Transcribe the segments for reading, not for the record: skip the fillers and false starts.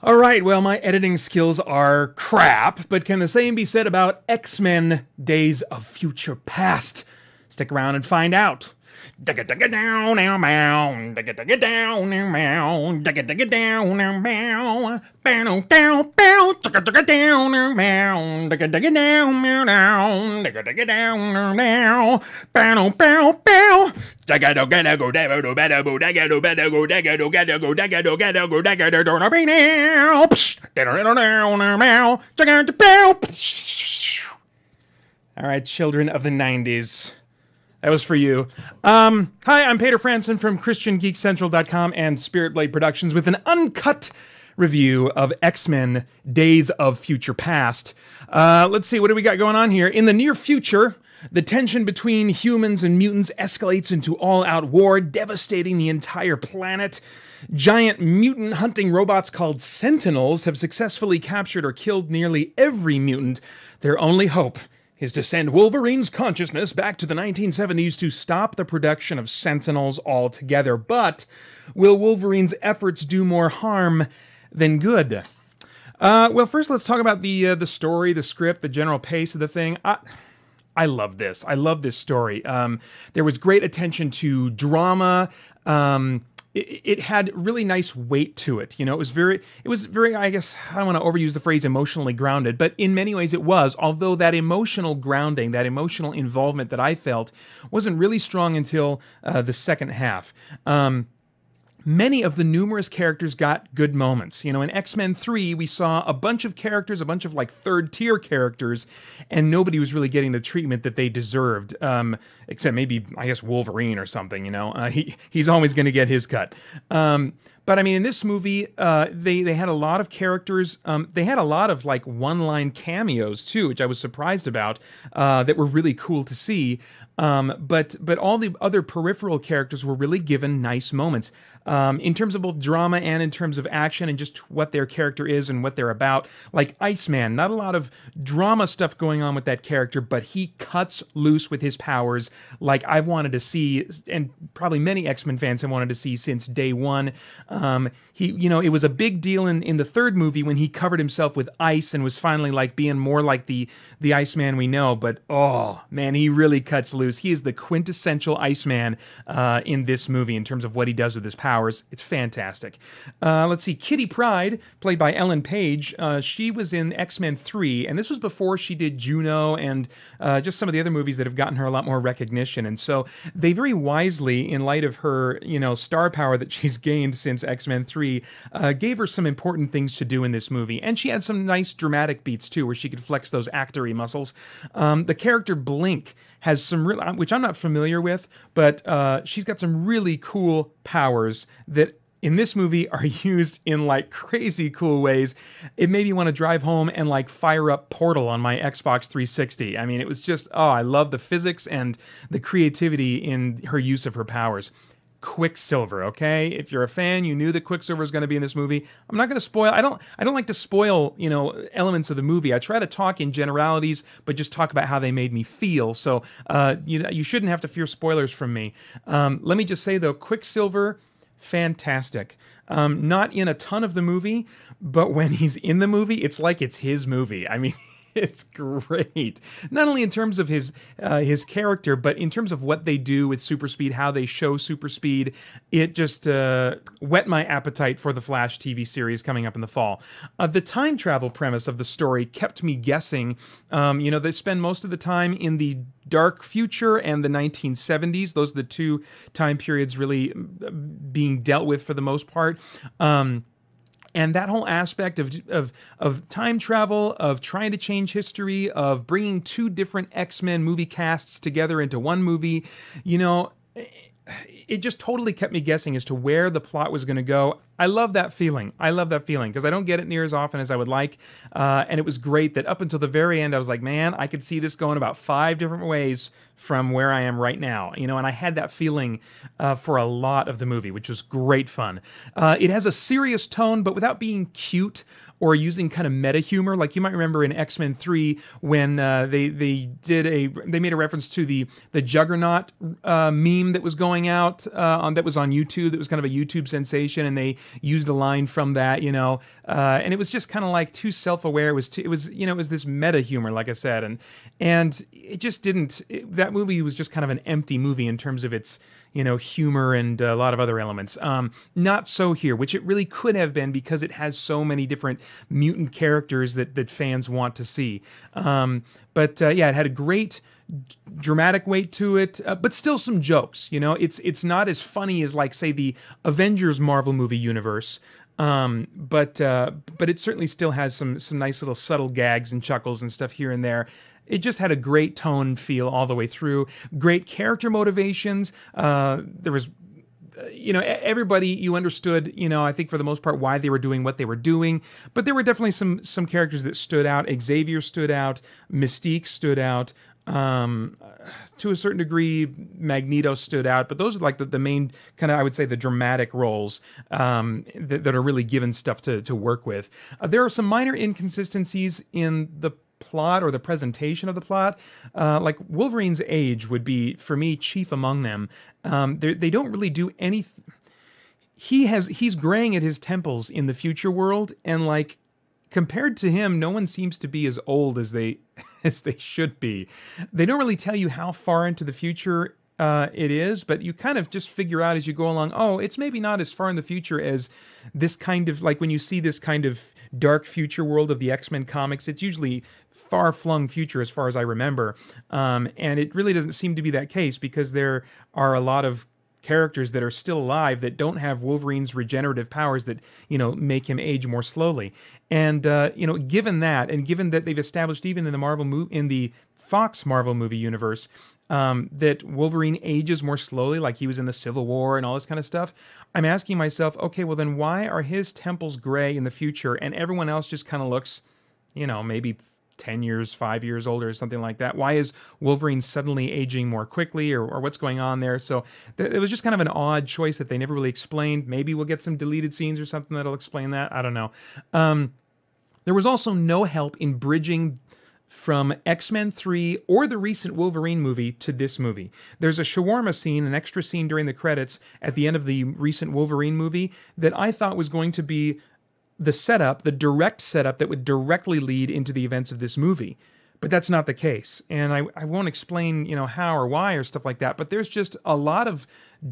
All right, well, my editing skills are crap, but can the same be said about X-Men Days of Future Past? Stick around and find out. Digga digga down now meow, digga digga down now meow, digga digga down now meow, bow down bow, digga digga down now meow, digga digga down meow down, digga digga down now, bow bow bow. Digga do gada go dagga do bada bo dagga do bada go dagga do gada go dagga do gada go dagga do do be now. Down meow, digga do bow. All right, children of the 90s. That was for you. Hi, I'm Peter Franson from ChristianGeekCentral.com and Spirit Blade Productions with an uncut review of X-Men Days of Future Past. Let's see, what do we got going on here? In the near future, the tension between humans and mutants escalates into all-out war, devastating the entire planet. Giant mutant hunting robots called Sentinels have successfully captured or killed nearly every mutant. Their only hope is to send Wolverine's consciousness back to the 1970s to stop the production of Sentinels altogether. But will Wolverine's efforts do more harm than good? Well, first let's talk about the story, the script, the general pace of the thing. I love this. I love this story. There was great attention to drama. It had really nice weight to it. You know, it was very, I guess, I don't want to overuse the phrase emotionally grounded, but in many ways it was, although that emotional grounding, that emotional involvement that I felt wasn't really strong until the second half. Many of the numerous characters got good moments. You know, in X-Men 3, we saw a bunch of characters, a bunch of like third-tier characters, and nobody was really getting the treatment that they deserved, except maybe, I guess, Wolverine or something, you know? He's always going to get his cut. But I mean, in this movie, they had a lot of characters. They had a lot of like one-line cameos too, which I was surprised about. That were really cool to see. But all the other peripheral characters were really given nice moments. In terms of both drama and in terms of action and just what their character is and what they're about. Like Iceman, not a lot of drama stuff going on with that character, but he cuts loose with his powers like I've wanted to see, and probably many X-Men fans have wanted to see since day one. You know, it was a big deal in the third movie when he covered himself with ice and was finally like being more like the Iceman we know. But oh man, he really cuts loose. He is the quintessential Iceman in this movie in terms of what he does with his powers. It's fantastic. Let's see, Kitty Pryde, played by Ellen Page, she was in X-Men 3, and this was before she did Juno and just some of the other movies that have gotten her a lot more recognition. And so they very wisely, in light of her, you know, star power that she's gained since X-Men 3, gave her some important things to do in this movie. And she had some nice dramatic beats too, where she could flex those actory muscles. The character Blink has some real, which I'm not familiar with, but she's got some really cool powers that in this movie are used in like crazy cool ways. It made me want to drive home and like fire up Portal on my Xbox 360. I mean, it was just, oh, I love the physics and the creativity in her use of her powers. Quicksilver, okay? If you're a fan, you knew that Quicksilver is going to be in this movie. I'm not going to spoil. I don't like to spoil, you know, elements of the movie. I try to talk in generalities, but just talk about how they made me feel. So you shouldn't have to fear spoilers from me. Let me just say though, Quicksilver, fantastic. Not in a ton of the movie, but when he's in the movie, it's like it's his movie. I mean, it's great. Not only in terms of his character, but in terms of what they do with super speed, how they show super speed. It just whet my appetite for the Flash TV series coming up in the fall. The time travel premise of the story kept me guessing. You know, they spend most of the time in the dark future and the 1970s. Those are the two time periods really being dealt with for the most part. And that whole aspect of time travel, of trying to change history, of bringing two different X-Men movie casts together into one movie, you know, it just totally kept me guessing as to where the plot was going to go. I love that feeling. I love that feeling because I don't get it near as often as I would like. And it was great that up until the very end, I was like, man, I could see this going about 5 different ways from where I am right now. You know, and I had that feeling for a lot of the movie, which was great fun. It has a serious tone, but without being cute or using kind of meta humor. Like you might remember in X-Men 3 when they made a reference to the Juggernaut meme that was going out that was on YouTube, that was kind of a YouTube sensation, and they used a line from that, and it was just kind of like too self-aware. It was this meta humor, like I said, and it just didn't. That movie was just kind of an empty movie in terms of its humor and a lot of other elements. Not so here, which it really could have been because it has so many different mutant characters that fans want to see. But yeah, it had a great dramatic weight to it, but still some jokes. It's not as funny as, like, say, the Avengers Marvel movie universe. But it certainly still has some nice little subtle gags and chuckles and stuff here and there. It just had a great tone feel all the way through. Great character motivations. There was, everybody, you understood, I think for the most part, why they were doing what they were doing. But there were definitely some characters that stood out. Xavier stood out. Mystique stood out. To a certain degree, Magneto stood out, but those are like the main kind of, I would say, the dramatic roles that are really given stuff to work with. There are some minor inconsistencies in the plot or the presentation of the plot. Like Wolverine's age would be, for me, chief among them. They don't really do anything. He's graying at his temples in the future world, and like, compared to him, no one seems to be as old as they should be. They don't really tell you how far into the future it is, but you kind of just figure out as you go along, oh, it's maybe not as far in the future as this kind of, like when you see this kind of dark future world of the X-Men comics, it's usually far-flung future as far as I remember. And it really doesn't seem to be that case because there are a lot of characters that are still alive that don't have Wolverine's regenerative powers that, make him age more slowly. And, given that, and given that they've established even in the Fox Marvel movie universe, that Wolverine ages more slowly, like he was in the Civil War and all this kind of stuff, I'm asking myself, okay, well then why are his temples gray in the future and everyone else just kind of looks, maybe 10 years, 5 years older or something like that? Why is Wolverine suddenly aging more quickly, or what's going on there? So it was just kind of an odd choice that they never really explained. Maybe we'll get some deleted scenes or something that'll explain that. I don't know. There was also no help in bridging from X-Men 3 or the recent Wolverine movie to this movie. There's a shawarma scene, an extra scene during the credits at the end of the recent Wolverine movie that I thought was going to be the direct setup that would directly lead into the events of this movie. But that's not the case. And I won't explain, how or why or stuff like that, but there's just a lot of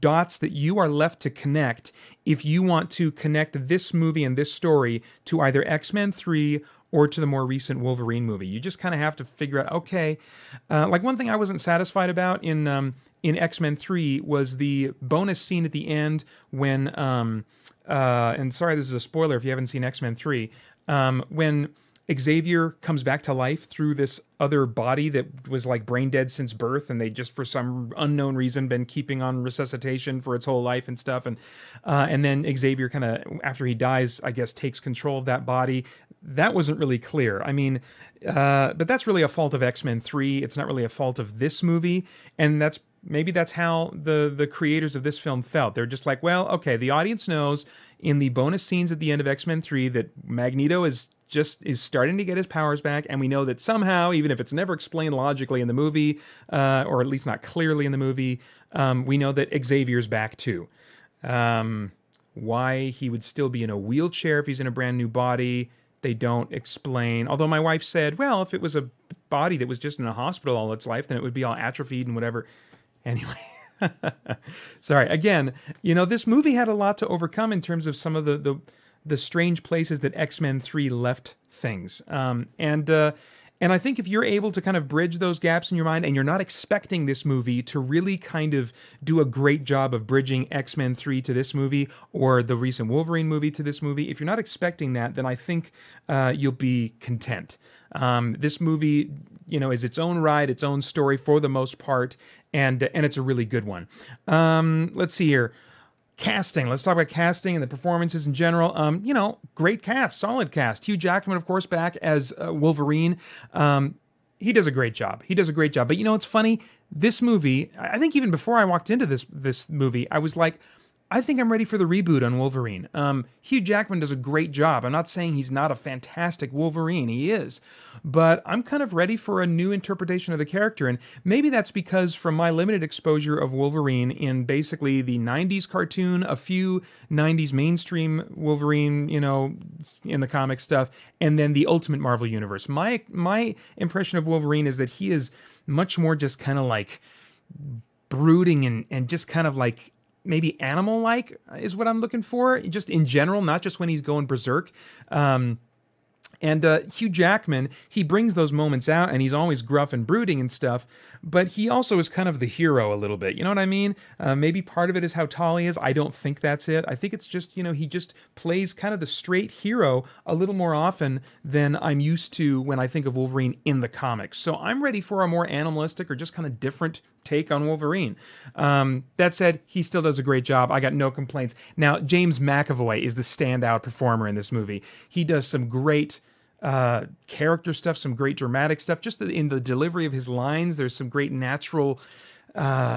dots that you are left to connect if you want to connect this movie and this story to either X-Men 3 or to the more recent Wolverine movie. You just kind of have to figure out, okay, like one thing I wasn't satisfied about in X-Men 3 was the bonus scene at the end when, and sorry, this is a spoiler if you haven't seen X-Men 3, when Xavier comes back to life through this other body that was like brain dead since birth, and they just for some unknown reason been keeping on resuscitation for its whole life and stuff, and then Xavier kind of, after he dies, I guess takes control of that body. That wasn't really clear. I mean, but that's really a fault of X-Men 3. It's not really a fault of this movie, and maybe that's how the creators of this film felt. They're just like, well, okay, the audience knows in the bonus scenes at the end of X-Men 3 that Magneto is starting to get his powers back, and we know that somehow, even if it's never explained logically in the movie, or at least not clearly in the movie, we know that Xavier's back too. Why he would still be in a wheelchair if he's in a brand new body, they don't explain. Although my wife said, well, if it was a body that was just in a hospital all its life, then it would be all atrophied and whatever. Anyway. Sorry. Again, this movie had a lot to overcome in terms of some of the strange places that X-Men 3 left things. And I think if you're able to kind of bridge those gaps in your mind, and you're not expecting this movie to really kind of do a great job of bridging X-Men 3 to this movie, or the recent Wolverine movie to this movie, if you're not expecting that, then I think you'll be content. This movie, is its own ride, its own story for the most part, and it's a really good one. Let's see here. Casting. Let's talk about casting and the performances in general. Great cast, solid cast. Hugh Jackman, of course, back as Wolverine. He does a great job. But it's funny. This movie, I think even before I walked into this movie, I was like, I think I'm ready for the reboot on Wolverine. Hugh Jackman does a great job. I'm not saying he's not a fantastic Wolverine. He is. But I'm kind of ready for a new interpretation of the character. And maybe that's because from my limited exposure of Wolverine in basically the 90s cartoon, a few 90s mainstream Wolverine, you know, in the comic stuff, and then the Ultimate Marvel Universe. My impression of Wolverine is that he is much more just kind of like brooding and just kind of like maybe animal-like is what I'm looking for, just in general, not just when he's going berserk. And Hugh Jackman, he brings those moments out, and he's always gruff and brooding and stuff, but he also is kind of the hero a little bit. You know what I mean? Maybe part of it is how tall he is. I don't think that's it. I think it's just, you know, he just plays kind of the straight hero a little more often than I'm used to when I think of Wolverine in the comics. So I'm ready for a more animalistic or just kind of different take on Wolverine. That said, he still does a great job. I got no complaints. Now, James McAvoy is the standout performer in this movie. He does some great character stuff, some great dramatic stuff. Just in the delivery of his lines, there's some great natural.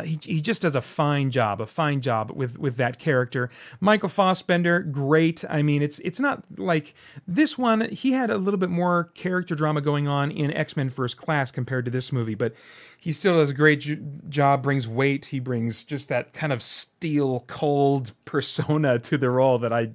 He just does a fine job with that character. Michael Fassbender, great. I mean, it's not like this one. He had a little bit more character drama going on in X-Men First Class compared to this movie, but he still does a great job, brings weight. He brings just that kind of steel cold persona to the role that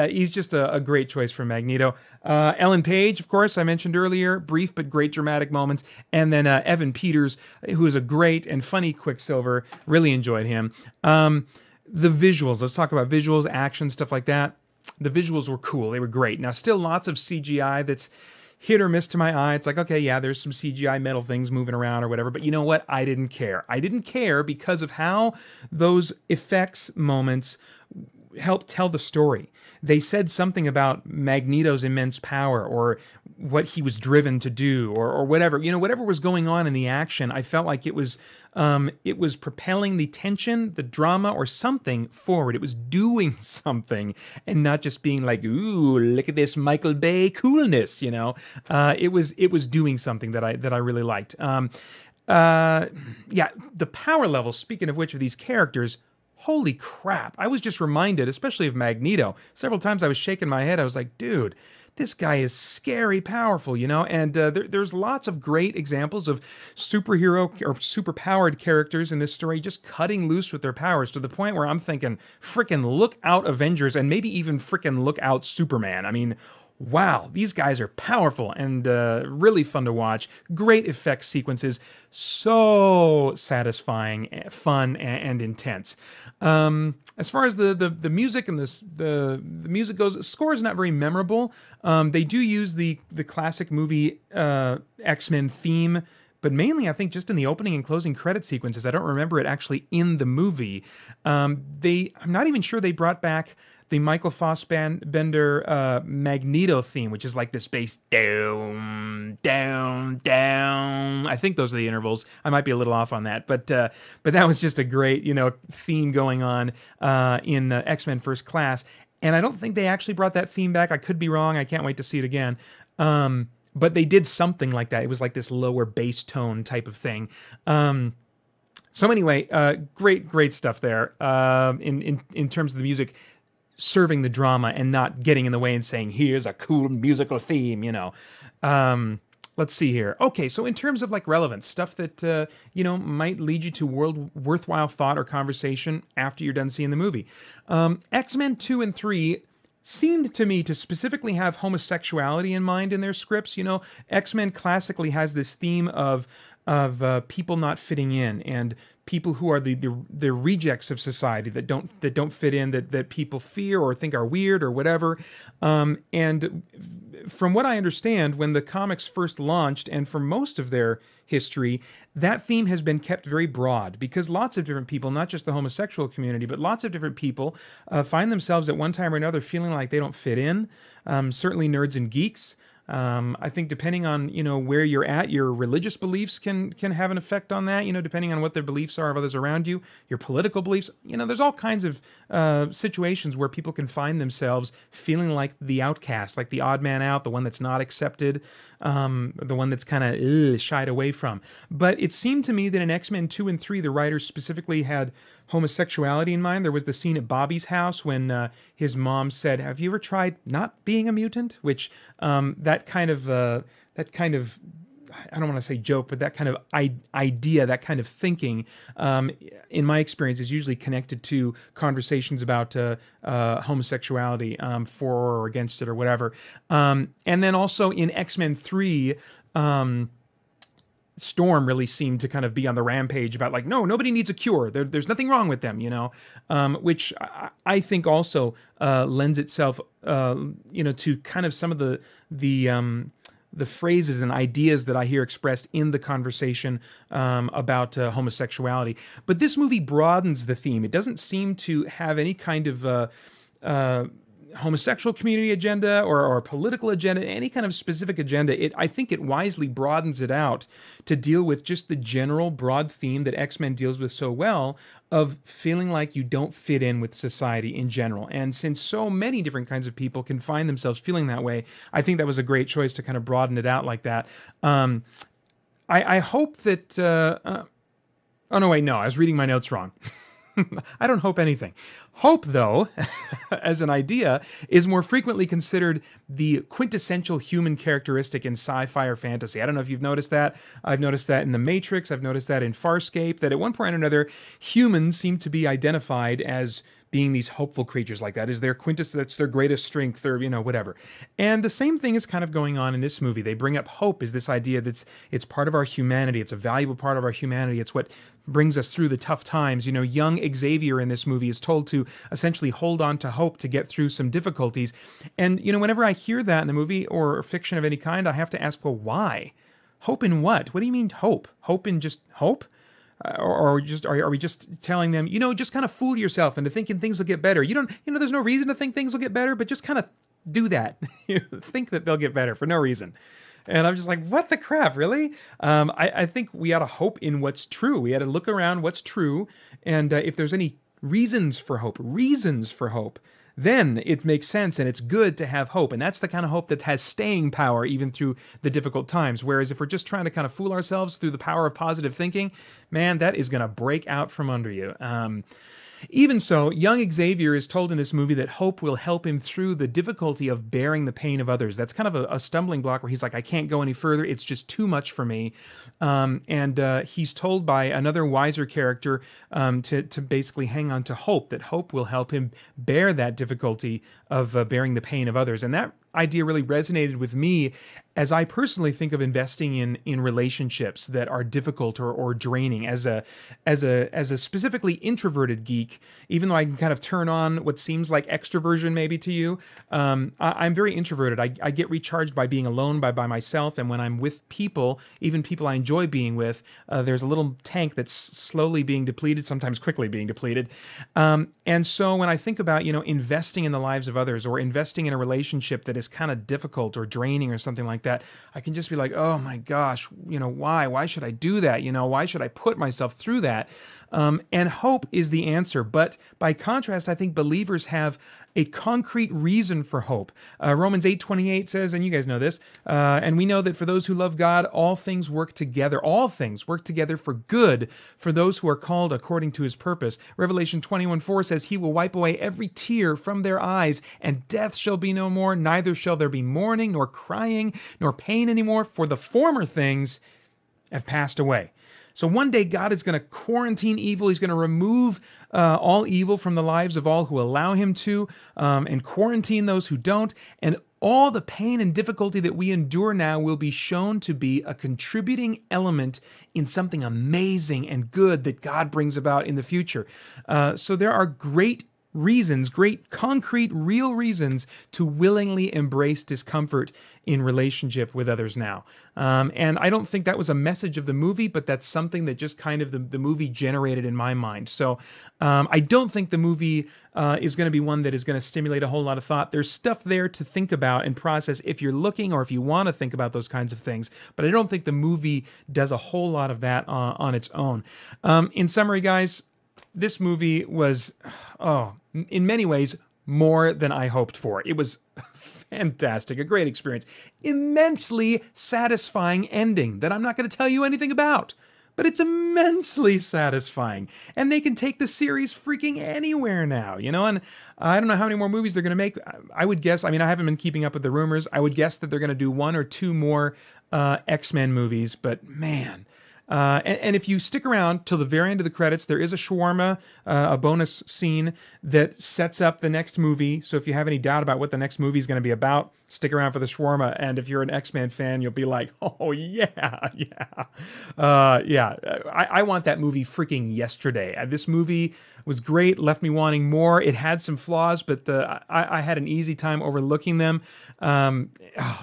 he's just a great choice for Magneto. Ellen Page, of course, I mentioned earlier, brief but great dramatic moments. And then Evan Peters, who is a great and funny Quicksilver. Really enjoyed him. The visuals, let's talk about visuals, action, stuff like that. The visuals were cool. They were great. Now, still lots of CGI that's hit or miss to my eye. It's like, okay, yeah, there's some CGI metal things moving around or whatever, but you know what? I didn't care. I didn't care because of how those effects moments help tell the story. They said something about Magneto's immense power or what he was driven to do or whatever. You know, whatever was going on in the action, I felt like it was propelling the tension, the drama, or something forward. It was doing something and not just being like, ooh, look at this Michael Bay coolness, you know. It was doing something that I really liked. Yeah, the power levels, speaking of which, of these characters, holy crap. I was just reminded, especially of Magneto. Several times I was shaking my head. I was like, dude, this guy is scary powerful, you know? And there's lots of great examples of superhero or superpowered characters in this story just cutting loose with their powers to the point where I'm thinking, frickin' look out Avengers and maybe even frickin' look out Superman. I mean, wow, these guys are powerful and really fun to watch. Great effects sequences, so satisfying, fun, and intense. As far as the music and the music goes, the score is not very memorable. They do use the classic movie X-Men theme, but mainly I think just in the opening and closing credit sequences. I don't remember it actually in the movie. I'm not even sure they brought back the Michael Fassbender Magneto theme, which is like this bass down, down, down. I think those are the intervals. I might be a little off on that, but that was just a great, you know, theme going on in X-Men First Class. And I don't think they actually brought that theme back. I could be wrong. I can't wait to see it again. But they did something like that. It was like this lower bass tone type of thing. So anyway, great stuff there in terms of the music, serving the drama and not getting in the way and saying, here's a cool musical theme, you know. Let's see here. Okay, so in terms of like relevance, stuff that, you know, might lead you to worthwhile thought or conversation after you're done seeing the movie. X-Men 2 and 3 seemed to me to specifically have homosexuality in mind in their scripts. You know, X-Men classically has this theme of people not fitting in and people who are the rejects of society that don't fit in, that people fear or think are weird or whatever. And from what I understand, when the comics first launched, and for most of their history, that theme has been kept very broad because lots of different people, not just the homosexual community, but lots of different people find themselves at one time or another feeling like they don't fit in. Certainly nerds and geeks. I think depending on, you know, where you're at, your religious beliefs can have an effect on that, you know, depending on what the beliefs are of others around you, your political beliefs, you know, there's all kinds of situations where people can find themselves feeling like the outcast, like the odd man out, the one that's not accepted, the one that's kind of shied away from. But it seemed to me that in X-Men 2 and 3, the writers specifically had homosexuality in mind. There was the scene at Bobby's house when his mom said, "Have you ever tried not being a mutant?" Which that kind of I don't want to say joke, but that kind of idea, that kind of thinking, in my experience, is usually connected to conversations about homosexuality, for or against it or whatever. And then also in X-Men 3, Storm really seemed to kind of be on the rampage about like, no, nobody needs a cure. There's nothing wrong with them, which I think also lends itself, to kind of some of the phrases and ideas that I hear expressed in the conversation about homosexuality. But this movie broadens the theme. It doesn't seem to have any kind of homosexual community agenda or political agenda, any kind of specific agenda. I think it wisely broadens it out to deal with just the general broad theme that X-Men deals with so well, of feeling like you don't fit in with society in general. And since so many different kinds of people can find themselves feeling that way, I think that was a great choice to kind of broaden it out like that. I hope that... oh, no, wait, no, I was reading my notes wrong. I don't hope anything. Hope, though, as an idea, is more frequently considered the quintessential human characteristic in sci-fi or fantasy. I don't know if you've noticed that. I've noticed that in The Matrix. I've noticed that in Farscape, that at one point or another, humans seem to be identified as being these hopeful creatures like that. Is their that's their greatest strength, or whatever. And the same thing is kind of going on in this movie. They bring up hope as this idea that it's part of our humanity. It's a valuable part of our humanity. It's what brings us through the tough times. Young Xavier in this movie is told to essentially hold on to hope to get through some difficulties. And whenever I hear that in a movie or fiction of any kind, I have to ask, well, why? Hope in what? What do you mean hope? Hope in just hope? Or are we just telling them, just kind of fool yourself into thinking things will get better? There's no reason to think things will get better, but just kind of do that. Think that they'll get better for no reason. And I'm just like, what the crap, really? I think we ought to hope in what's true. We ought to look around what's true, and if there's any reasons for hope, then it makes sense and it's good to have hope. And that's the kind of hope that has staying power even through the difficult times. Whereas if we're just trying to kind of fool ourselves through the power of positive thinking, man, that is going to break out from under you. Even so, young Xavier is told in this movie that hope will help him through the difficulty of bearing the pain of others. That's kind of a stumbling block where he's like, I can't go any further. It's just too much for me. And he's told by another wiser character to basically hang on to hope, that hope will help him bear that difficulty of bearing the pain of others. And that idea really resonated with me as I personally think of investing in relationships that are difficult or draining. As a specifically introverted geek, even though I can kind of turn on what seems like extroversion maybe to you, I'm very introverted. I get recharged by being alone, by myself, and when I'm with people, even people I enjoy being with, there's a little tank that's slowly being depleted, sometimes quickly being depleted. And so when I think about investing in the lives of others, or investing in a relationship that is kind of difficult or draining or something like that, I can just be like, oh my gosh, why should I do that? Why should I put myself through that? And hope is the answer. But by contrast, I think believers have a concrete reason for hope. Romans 8:28 says, and you guys know this, and we know that for those who love God, all things work together for good for those who are called according to his purpose. Revelation 21:4 says, he will wipe away every tear from their eyes, and death shall be no more, neither shall there be mourning, nor crying, nor pain anymore, for the former things have passed away. So one day God is going to quarantine evil. He's going to remove all evil from the lives of all who allow him to, and quarantine those who don't. And all the pain and difficulty that we endure now will be shown to be a contributing element in something amazing and good that God brings about in the future. So there are great concrete, real reasons to willingly embrace discomfort in relationship with others now. And I don't think that was a message of the movie, but that's something that just kind of the movie generated in my mind. So I don't think the movie is going to be one that is going to stimulate a whole lot of thought. There's stuff there to think about and process if you're looking, or if you want to think about those kinds of things. But I don't think the movie does a whole lot of that on its own. In summary, guys, this movie was, in many ways, more than I hoped for. It was fantastic, a great experience, immensely satisfying ending that I'm not going to tell you anything about. but it's immensely satisfying. And they can take the series freaking anywhere now, you know? And I don't know how many more movies they're going to make. I would guess, I mean, I haven't been keeping up with the rumors. I would guess that they're going to do 1 or 2 more X-Men movies, but man. And if you stick around till the very end of the credits, there is a shawarma, a bonus scene that sets up the next movie. So if you have any doubt about what the next movie is going to be about, stick around for the shawarma. And if you're an X-Men fan, you'll be like, oh, yeah, yeah. I want that movie freaking yesterday. This movie was great, left me wanting more. It had some flaws, but I had an easy time overlooking them. Oh,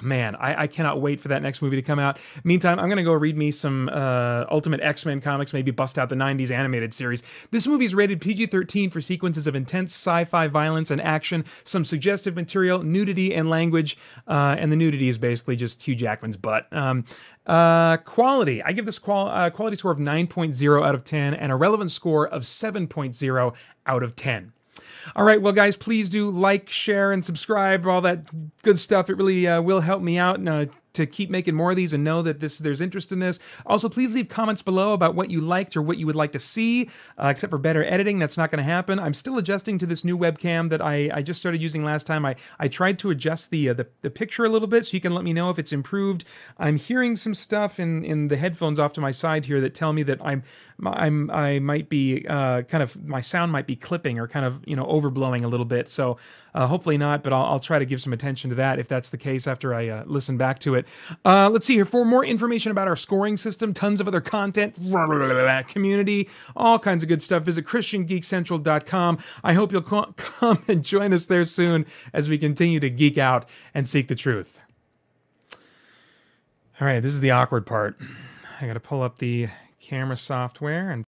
man, I cannot wait for that next movie to come out. Meantime, I'm going to go read me some Ultimate X-Men comics, maybe bust out the 90s animated series. This movie is rated PG-13 for sequences of intense sci-fi violence and action, some suggestive material, nudity, and language. And the nudity is basically just Hugh Jackman's butt. Quality. I give this quality score of 9.0 out of 10 and a relevant score of 7.0 out of 10. All right, well, guys, please do like, share, and subscribe, all that good stuff. It really will help me out to keep making more of these and know that there's interest in this. Also, please leave comments below about what you liked or what you would like to see, except for better editing. That's not going to happen. I'm still adjusting to this new webcam that I just started using last time. I tried to adjust the picture a little bit so you can let me know if it's improved. I'm hearing some stuff in the headphones off to my side here that tell me that I might be my sound might be clipping or kind of overblowing a little bit. So hopefully not, but I'll try to give some attention to that if that's the case after I listen back to it. Let's see here. For more information about our scoring system, tons of other content, community, all kinds of good stuff, visit ChristianGeekCentral.com. I hope you'll come and join us there soon as we continue to geek out and seek the truth. All right, this is the awkward part. I got to pull up the camera software and